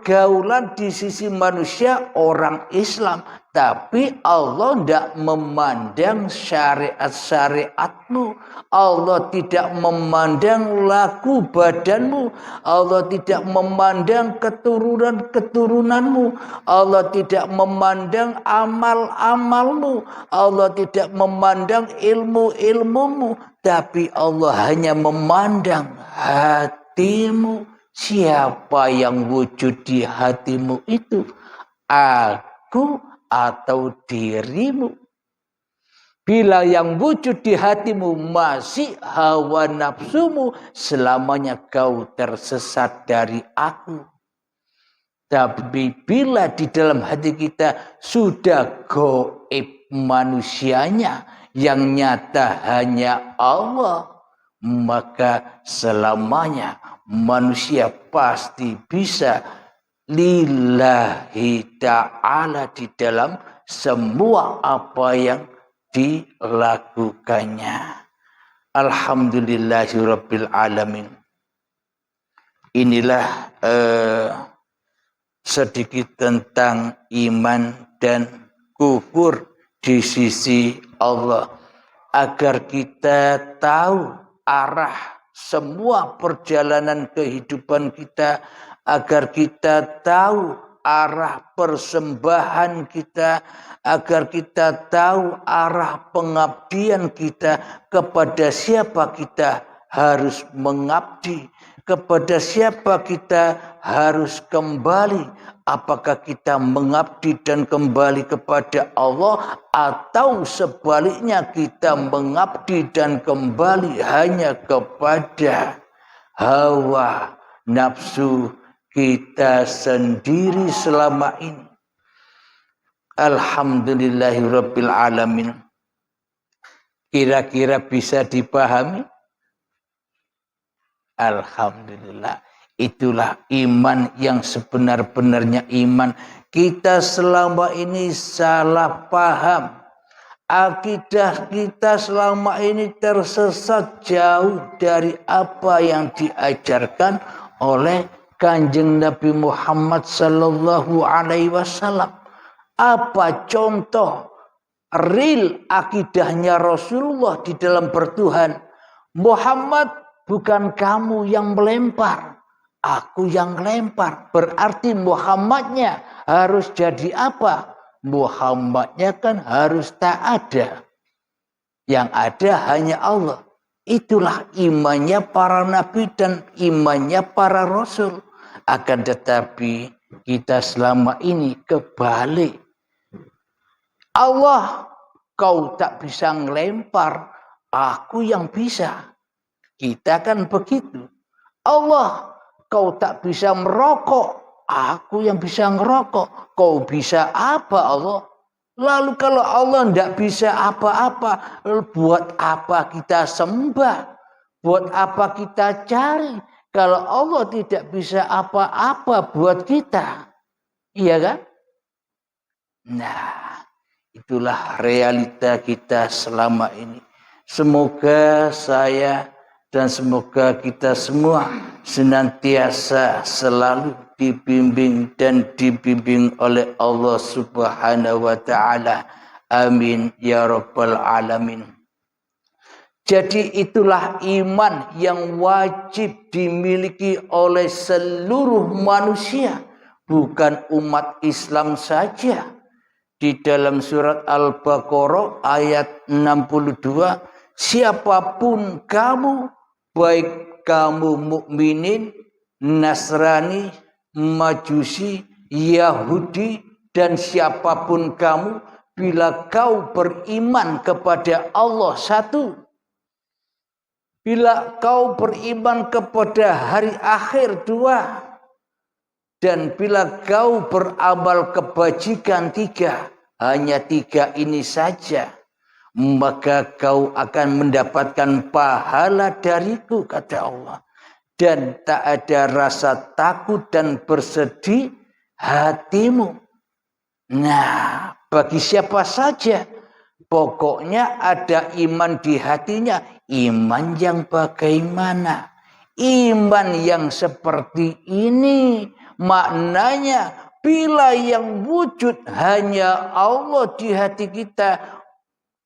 pergaulan di sisi manusia orang Islam. Tapi Allah tidak memandang syariat-syariatmu. Allah tidak memandang laku badanmu. Allah tidak memandang keturunan-keturunanmu. Allah tidak memandang amal-amalmu. Allah tidak memandang ilmu-ilmumu. Tapi Allah hanya memandang hatimu. Siapa yang wujud di hatimu itu? Aku atau dirimu? Bila yang wujud di hatimu masih hawa nafsumu, selamanya kau tersesat dari aku. Tapi bila di dalam hati kita sudah gaib manusianya, yang nyata hanya Allah, maka selamanya manusia pasti bisa lillahi ta'ala di dalam semua apa yang dilakukannya. Alhamdulillahirabbil alamin. Inilah sedikit tentang iman dan kufur di sisi Allah, agar kita tahu arah semua perjalanan kehidupan kita, agar kita tahu arah persembahan kita, agar kita tahu arah pengabdian kita, kepada siapa kita harus mengabdi, kepada siapa kita harus kembali. Apakah kita mengabdi dan kembali kepada Allah, atau sebaliknya kita mengabdi dan kembali hanya kepada hawa nafsu kita sendiri selama ini. Alhamdulillahirabbil alamin. Kira-kira bisa dipahami? Alhamdulillah. Itulah iman yang sebenar-benarnya iman. Kita selama ini salah paham. Akidah kita selama ini tersesat jauh dari apa yang diajarkan oleh Kanjeng Nabi Muhammad sallallahu alaihi wasallam. Apa contoh real akidahnya Rasulullah di dalam bertuhan? Muhammad, bukan kamu yang melempar, aku yang lempar. Berarti Muhammadnya harus jadi apa? Muhammadnya kan harus tak ada. Yang ada hanya Allah. Itulah imannya para nabi dan imannya para rasul. Akan tetapi kita selama ini kebalik. Allah, kau tak bisa ngelempar, aku yang bisa. Kita kan begitu. Allah, kau tak bisa merokok, aku yang bisa ngerokok. Kau bisa apa Allah? Lalu kalau Allah tidak bisa apa-apa, buat apa kita sembah? Buat apa kita cari? Kalau Allah tidak bisa apa-apa buat kita. Iya kan? Nah, itulah realita kita selama ini. Semoga saya dan semoga kita semua senantiasa selalu dibimbing dan dibimbing oleh Allah Subhanahu wa taala. Amin ya rabbal alamin. Jadi itulah iman yang wajib dimiliki oleh seluruh manusia, bukan umat Islam saja. Di dalam surat Al-Baqarah ayat 62, siapapun kamu, baik kamu mukminin, Nasrani, Majusi, Yahudi, dan siapapun kamu, bila kau beriman kepada Allah satu, bila kau beriman kepada hari akhir dua, dan bila kau beramal kebajikan tiga, hanya tiga ini saja, maka kau akan mendapatkan pahala dariku, kata Allah. Dan tak ada rasa takut dan bersedih hatimu. Nah, bagi siapa saja, pokoknya ada iman di hatinya. Iman yang bagaimana? Iman yang seperti ini. Maknanya bila yang wujud hanya Allah di hati kita,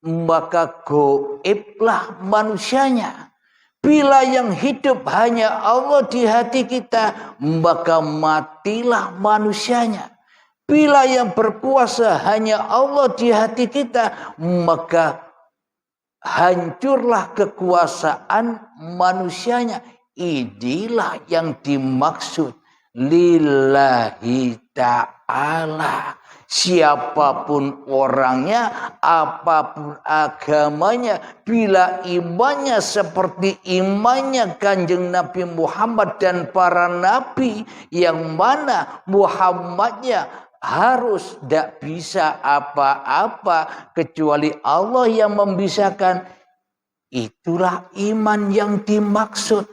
maka goiblah manusianya. Bila yang hidup hanya Allah di hati kita, maka matilah manusianya. Bila yang berkuasa hanya Allah di hati kita, maka hancurlah kekuasaan manusianya. Inilah yang dimaksud lillahi ta'ala. Siapapun orangnya, apapun agamanya, bila imannya seperti imannya Kanjeng Nabi Muhammad dan para nabi, yang mana Muhammadnya harus tidak bisa apa-apa kecuali Allah yang membisakan, itulah iman yang dimaksud.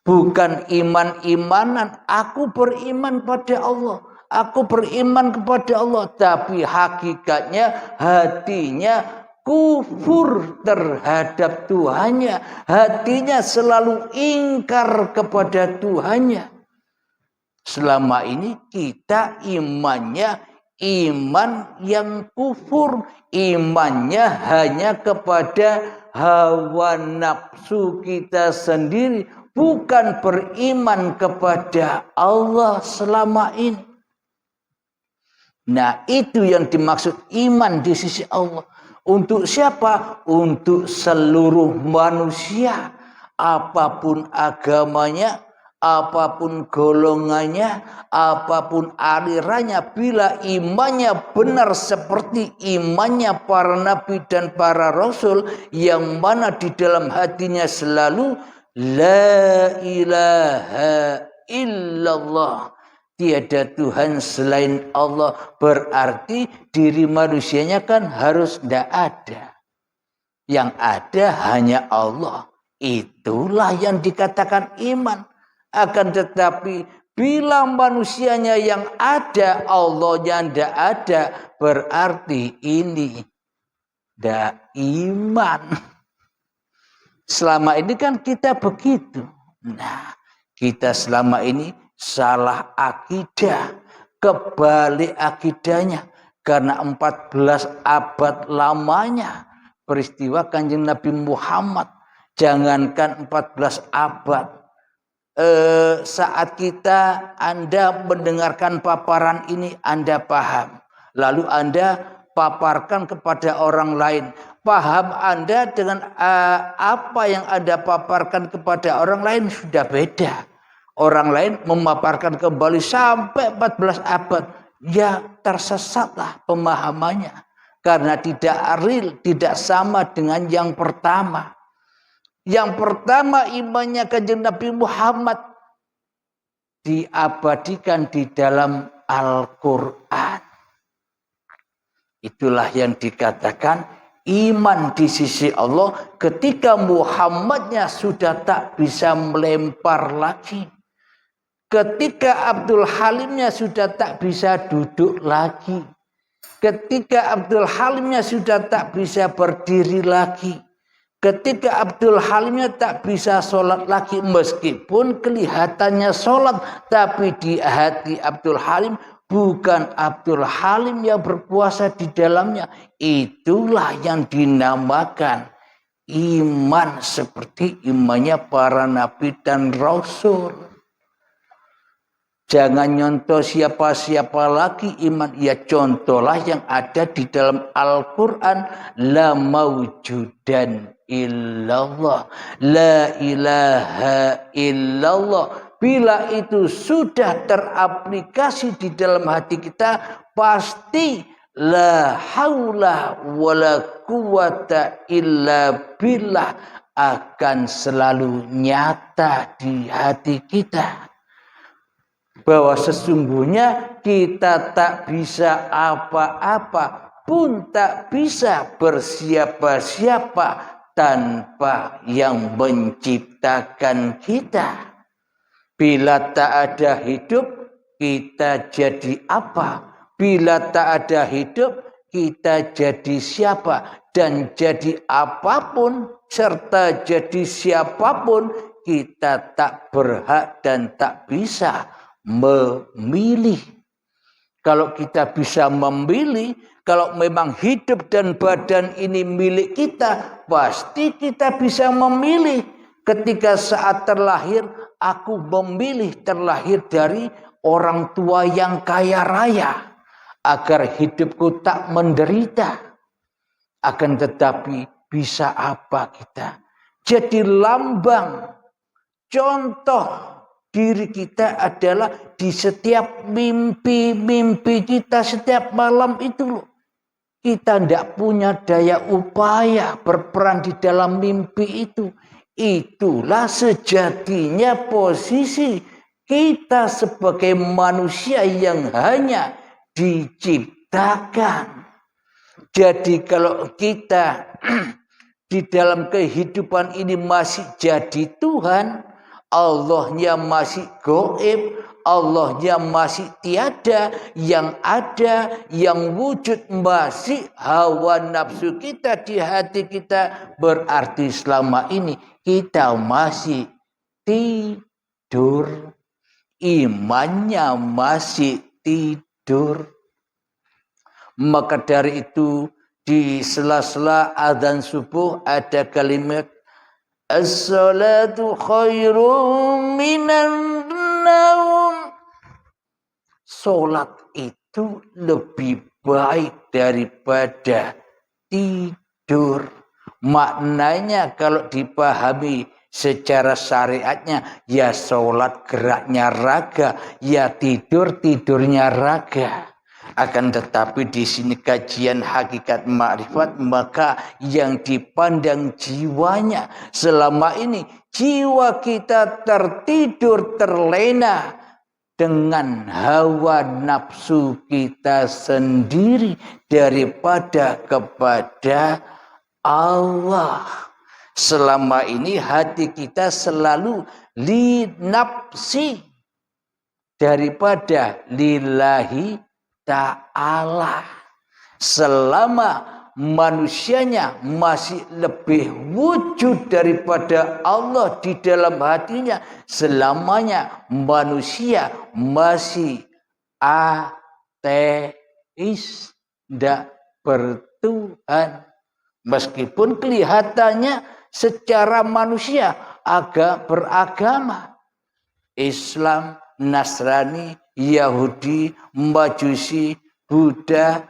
Bukan iman-imanan, aku beriman pada Allah, aku beriman kepada Allah, tapi hakikatnya hatinya kufur terhadap Tuhannya, hatinya selalu ingkar kepada Tuhannya. Selama ini kita imannya iman yang kufur, imannya hanya kepada hawa nafsu kita sendiri, bukan beriman kepada Allah selama ini. Nah, itu yang dimaksud iman di sisi Allah. Untuk siapa? Untuk seluruh manusia, apapun agamanya, apapun golongannya, apapun alirannya, bila imannya benar seperti imannya para nabi dan para rasul, yang mana di dalam hatinya selalu la ilaha illallah, tiada Tuhan selain Allah, berarti diri manusianya kan harus tidak ada. Yang ada hanya Allah. Itulah yang dikatakan iman. Akan tetapi bila manusianya yang ada, Allahnya tidak ada, berarti ini tidak iman. Selama ini kan kita begitu. Nah, kita selama ini salah akidah, kebalik akidahnya. Karena 14 abad lamanya peristiwa Kanjeng Nabi Muhammad. Jangankan 14 abad. Saat Anda mendengarkan paparan ini, Anda paham. Lalu Anda paparkan kepada orang lain. Paham Anda dengan apa yang Anda paparkan kepada orang lain sudah beda. Orang lain memaparkan kembali sampai 14 abad. Ya tersesatlah pemahamannya. Karena tidak real, tidak sama dengan yang pertama. Yang pertama imannya Kanjeng Nabi Muhammad diabadikan di dalam Al-Quran. Itulah yang dikatakan iman di sisi Allah ketika Muhammadnya sudah tak bisa melempar lagi. Ketika Abdul Halimnya sudah tak bisa duduk lagi. Ketika Abdul Halimnya sudah tak bisa berdiri lagi. Ketika Abdul Halimnya tak bisa sholat lagi, meskipun kelihatannya sholat, tapi di hati Abdul Halim bukan Abdul Halim yang berpuasa di dalamnya. Itulah yang dinamakan iman seperti imannya para nabi dan rasul. Jangan nyontoh siapa-siapa lagi iman. Ya contohlah yang ada di dalam Al-Quran. La mawjudan illallah. La ilaha illallah. Bila itu sudah teraplikasi di dalam hati kita, pasti la haula wala quwata illa billah akan selalu nyata di hati kita. Bahwa sesungguhnya kita tak bisa apa-apa, pun tak bisa bersiapa-siapa tanpa yang menciptakan kita. Bila tak ada hidup, kita jadi apa? Bila tak ada hidup, kita jadi siapa? Dan jadi apapun serta jadi siapapun, kita tak berhak dan tak bisa memilih. Kalau kita bisa memilih, kalau memang hidup dan badan ini milik kita, pasti kita bisa memilih. Ketika saat terlahir, aku memilih terlahir dari orang tua yang kaya raya, agar hidupku tak menderita. Akan tetapi bisa apa kita? Jadi lambang, contoh diri kita adalah di setiap mimpi-mimpi kita setiap malam itu loh. Kita tidak punya daya upaya berperan di dalam mimpi itu. Itulah sejatinya posisi kita sebagai manusia yang hanya diciptakan. Jadi kalau kita di dalam kehidupan ini masih jadi Tuhan, Allahnya masih gaib, Allahnya masih tiada, yang ada, yang wujud masih hawa nafsu kita di hati kita, berarti selama ini kita masih tidur, imannya masih tidur. Maka dari itu di sela-sela adzan subuh ada kalimat as-salatu khairum minan naum. Salat itu lebih baik daripada tidur. Maknanya kalau dipahami secara syariatnya, ya salat geraknya raga, ya tidur tidurnya raga. Akan tetapi di sini kajian hakikat makrifat, maka yang dipandang jiwanya. Selama ini jiwa kita tertidur terlena dengan hawa nafsu kita sendiri daripada kepada Allah. Selama ini hati kita selalu li nafsi daripada lillahi ta'ala. Selama manusianya masih lebih wujud daripada Allah di dalam hatinya, selamanya manusia masih ateis, tidak bertuhan. Meskipun kelihatannya secara manusia agak beragama, Islam, Nasrani, Yahudi, Majusi, Buddha,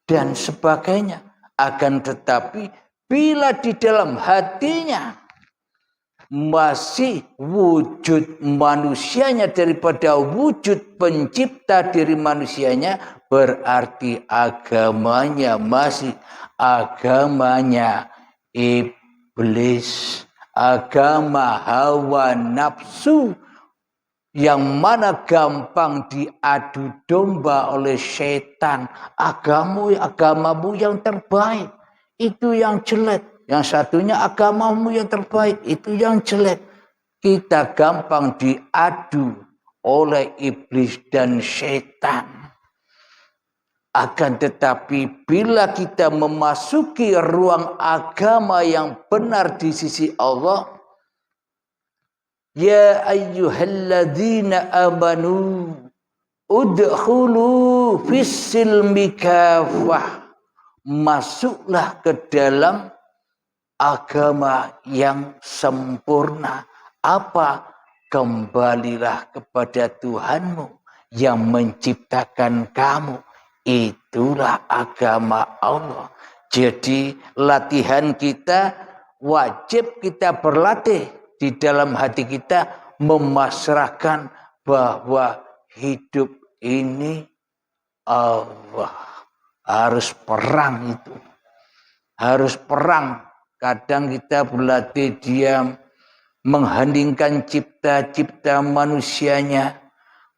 dan sebagainya. Akan tetapi bila di dalam hatinya masih wujud manusianya daripada wujud pencipta diri manusianya, berarti agamanya masih agamanya iblis, agama hawa nafsu, yang mana gampang diadu domba oleh setan. Agamamu yang terbaik, itu yang jelek. Yang satunya agamamu yang terbaik, itu yang jelek. Kita gampang diadu oleh iblis dan setan. Akan tetapi bila kita memasuki ruang agama yang benar di sisi Allah, ya ayyuhalladzina amanu udkhulu fis-silmi kafah. Masuklah ke dalam agama yang sempurna. Apa? Kembalilah kepada Tuhanmu yang menciptakan kamu. Itulah agama Allah. Jadi latihan kita, wajib kita berlatih di dalam hati kita, memasrahkan bahwa hidup ini Allah. Harus perang itu. Harus perang. Kadang kita berlatih diam, mengheningkan cipta-cipta manusianya,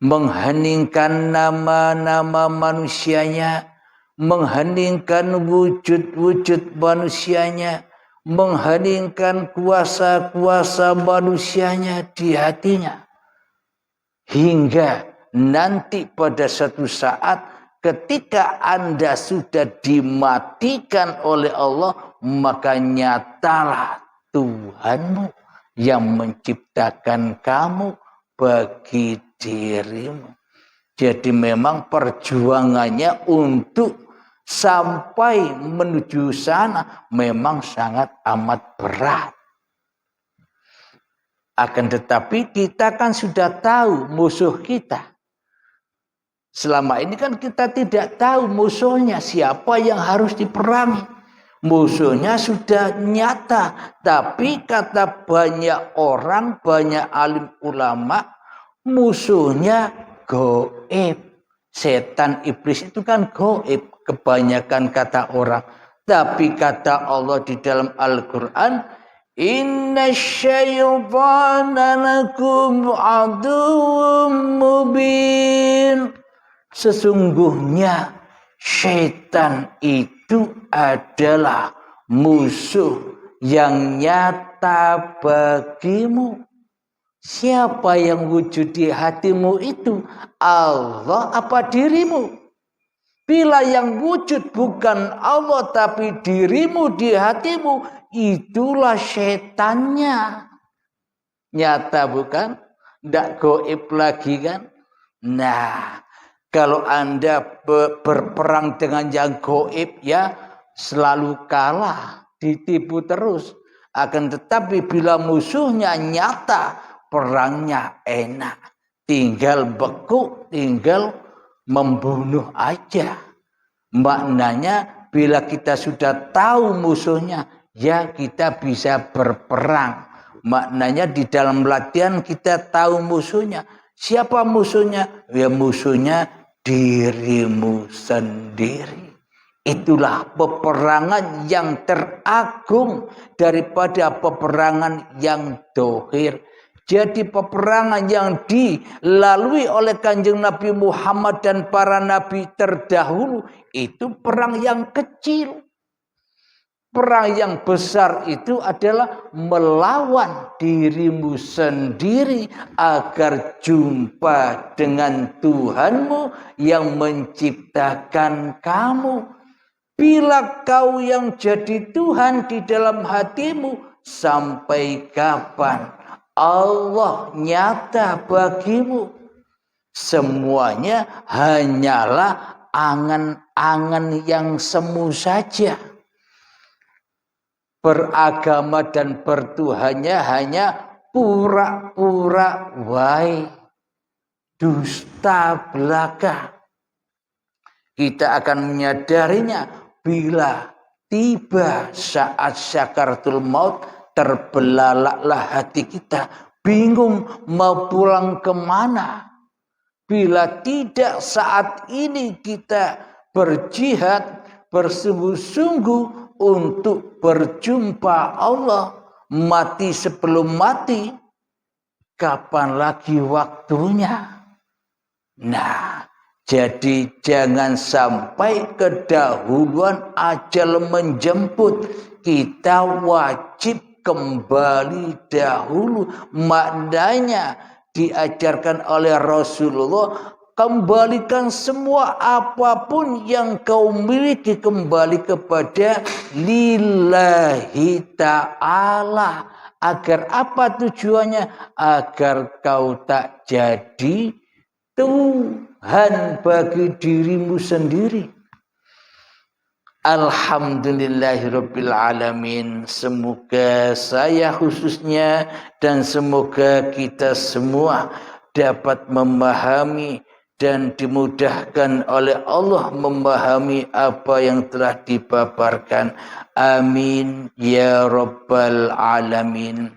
mengheningkan nama-nama manusianya, mengheningkan wujud-wujud manusianya, mengheningkan kuasa-kuasa manusianya di hatinya. Hingga nanti pada suatu saat ketika Anda sudah dimatikan oleh Allah, maka nyatalah Tuhanmu yang menciptakan kamu bagi dirimu. Jadi memang perjuangannya untuk sampai menuju sana memang sangat amat berat. Akan tetapi kita kan sudah tahu musuh kita. Selama ini kan kita tidak tahu musuhnya siapa yang harus diperangi. Musuhnya sudah nyata. Tapi kata banyak orang, banyak alim ulama, musuhnya gaib. Setan iblis itu kan gaib. Kebanyakan kata orang. Tapi kata Allah di dalam Al-Quran, inna syaitana lakum aduwwum mubin. Sesungguhnya syaitan itu adalah musuh yang nyata bagimu. Siapa yang wujud di hatimu itu? Allah apa dirimu? Bila yang wujud bukan Allah tapi dirimu di hatimu, itulah syaitannya. Nyata bukan? Tidak gaib lagi kan? Nah, kalau Anda berperang dengan yang gaib ya selalu kalah, ditipu terus. Akan tetapi bila musuhnya nyata, perangnya enak. Tinggal beku, tinggal membunuh aja. Maknanya bila kita sudah tahu musuhnya, ya kita bisa berperang. Maknanya di dalam latihan kita tahu musuhnya. Siapa musuhnya? Ya musuhnya dirimu sendiri. Itulah peperangan yang teragung daripada peperangan yang dohir. Jadi peperangan yang dilalui oleh Kanjeng Nabi Muhammad dan para nabi terdahulu itu perang yang kecil. Perang yang besar itu adalah melawan dirimu sendiri agar jumpa dengan Tuhanmu yang menciptakan kamu. Bila kau yang jadi Tuhan di dalam hatimu, sampai kapan Allah nyata bagimu? Semuanya hanyalah angan-angan yang semu saja. Beragama dan bertuhannya hanya pura-pura wae, dusta belaka. Kita akan menyadarinya bila tiba saat sakaratul maut, terbelalaklah hati kita, bingung mau pulang kemana. Bila tidak saat ini kita berjihad, bersungguh-sungguh untuk berjumpa Allah, mati sebelum mati, kapan lagi waktunya? Nah, jadi jangan sampai kedahuluan ajal menjemput. Kita wajib kembali dahulu. Maknanya diajarkan oleh Rasulullah, kembalikan semua apapun yang kau miliki kembali kepada lillahi ta'ala. Agar apa tujuannya? Agar kau tak jadi Tuhan bagi dirimu sendiri. Alhamdulillahirabbil alamin. Semoga saya khususnya dan semoga kita semua dapat memahami dan dimudahkan oleh Allah memahami apa yang telah dipaparkan. Amin ya rabbal alamin.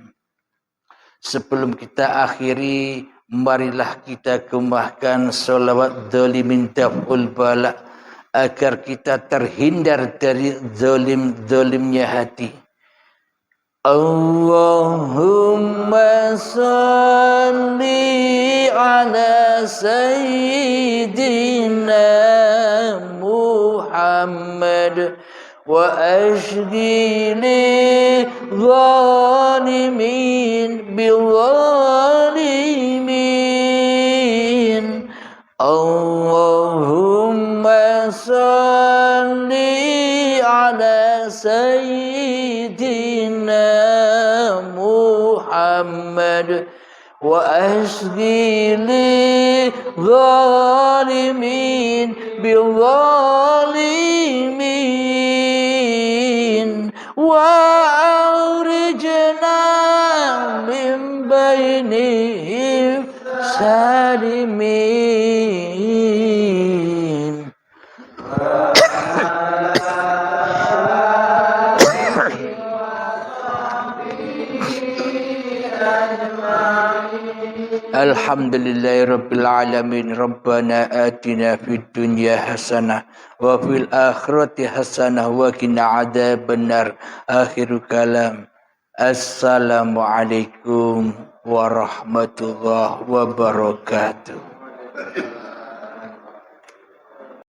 Sebelum kita akhiri, marilah kita kemahkan salawat dzalimin daf'ul bala agar kita terhindar dari zalim-zalimnya hati. Allahumma salli ala sayyidina Muhammad wa ashghili zalimin bil zalimin. Allahumma salli ala sayyidina Muhammad وأسقي للظالمين بالظالمين وأخرجنا من بينهم سالمين. Alhamdulillahirabbil alamin. Rabbana atina fid dunya hasanah wa fil akhirati hasanah wa qina adzabannar. Akhirul kalam. Assalamualaikum warahmatullahi wabarakatuh.